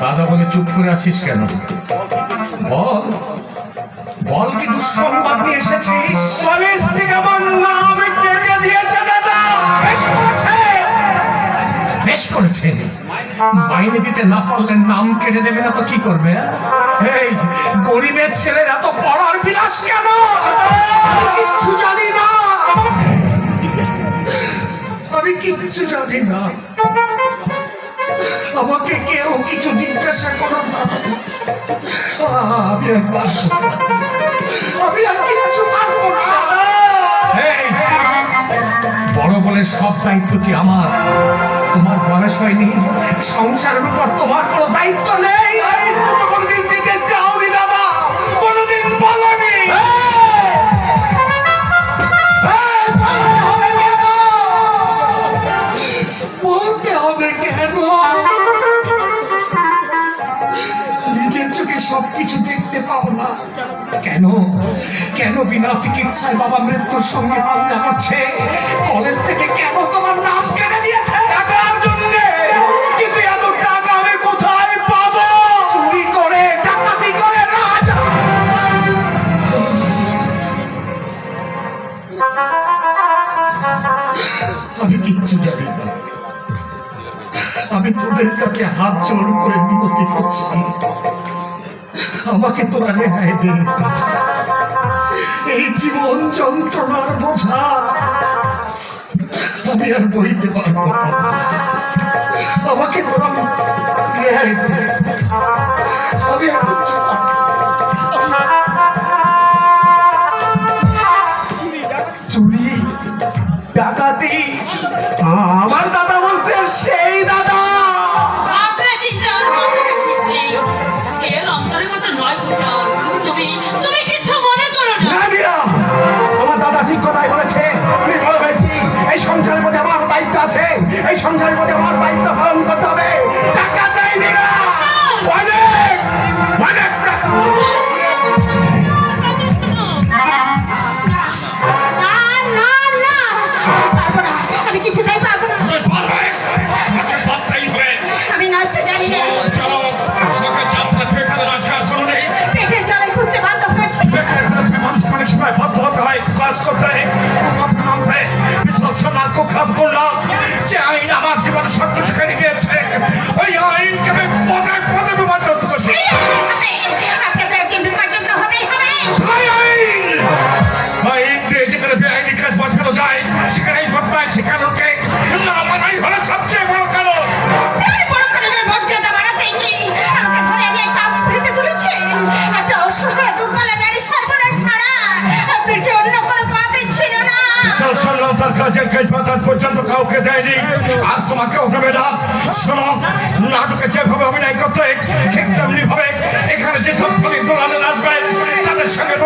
দাদা বলে চুপ করে আছিস কেন? বল বল, কি দুঃসংবাদ নিয়ে এসেছিস? কলেজ থেকে আমার নাম কেটে দিয়েছে দাদা। বেশ করেছে, বেশ করেছে। মাইনে দিতে না পারলে নাম কেটে দেবে না তো কি করবে? এই গরিবের ছেলের এত পড়ার বিলাস কেন? আমি কিচ্ছু জানি না, আমি কিচ্ছু জানি না। আমাকে কেউ কিছু জিজ্ঞাসা করো না। আমি আর পারবো না, আমি আর কিচ্ছু পারবো না। এই, বড় বলে সব দায়িত্ব কি আমার? তোমার বয়স হয়নি, সংসারের উপর তোমার কোনো দায়িত্ব নেই। দায়িত্ব তো কোনদিন দিতে চাওনি দাদা, কোনদিন বলনি। বলতে হবে কেন? নিজের চোখে সবকিছু দেখতে পাও না কেন? কেন বিনা চিকিৎসায় বাবা মৃত্যুর সঙ্গে পাল্লা করছে? কলেজ থেকে কেন তোমার নাম কেটে দিয়েছে? টাকার জন্য। কিন্তু এত টাকা আমি কোথায় পাবো? চুরি করে, ডাকাতি করে, রাজা। আমি কিচ্ছু জানি না। আমি তোদের কাছে হাত জোড় করে মিনতি করছি, আমাকে তোরা রেহাই দে। এই জীবন যন্ত্রণার বোঝা আমি আর বইতে পারবো না। আমাকে তোরা রেহাই দে, আমি আর কিচ্ছু চুরি ডাকাতি, আমার দাদা বলছে সেই দাদা। আপনার চিন্তার মাথাটা ঠিক নেই। এর অন্তরের মতো নয় গোটা। তুমি কিছু মনে করো না। নাদিরা, আমার দাদা ঠিক কথাই বলেছে। আমি বড় হয়েছি, এই সংসারের প্রতি আমার দায়িত্ব আছে। এই সংসারের প্রতি আমার দায়িত্ব পালন করতে হবে। টাকা চাইনি না, অনেক অনেক টাকা। না না না, পারবো না, আমি কিছুতেই পারবো না। আমি নাচতে জানি না, পেটে জ্বালায় ঘুরতে বাধ্য হয়েছি। অনেক সময় বাধ্য হতে হয়, কাজ করতে হয়, কথা মানতে। বিশাল সম্মান কুখ্যাত করলাম যে আইন আমার জীবন সবকিছু কেড়ে নিয়েছে। ওই আইনকে আমি পদে পদে বিভাজন করছি। আপনাকে একদিন বিপর্যন্ত হতেই হবে। তাই আইন, আইন দিয়ে যেখানে বেআইনি কাজ বাঁচানো যায় সেখানেই বদমাই শেখানোকে না মানাই হলো সবচেয়ে বড় কারণ। এই বড় কারণের মর্যাদা বাড়াতে কি আমাকে ধরে এনে পাপ ফেলতে তুলেছেন? একটা অসহায় দুর্বল নারী সর্বনাশ ছাড়া আপনার কি অন্য কোনো পথ ছিল না? বিশাল সরলতার কাজের কাজ পাতার পর্যন্ত কাউকে দেয়নি, আর তোমাকেও দেবে না। শোনো, নাটকে যেভাবে অভিনয় করতে ঠিক তেমনি ভাবে এখানে যেসব ছবি দোলানে আসবে তাদের সঙ্গে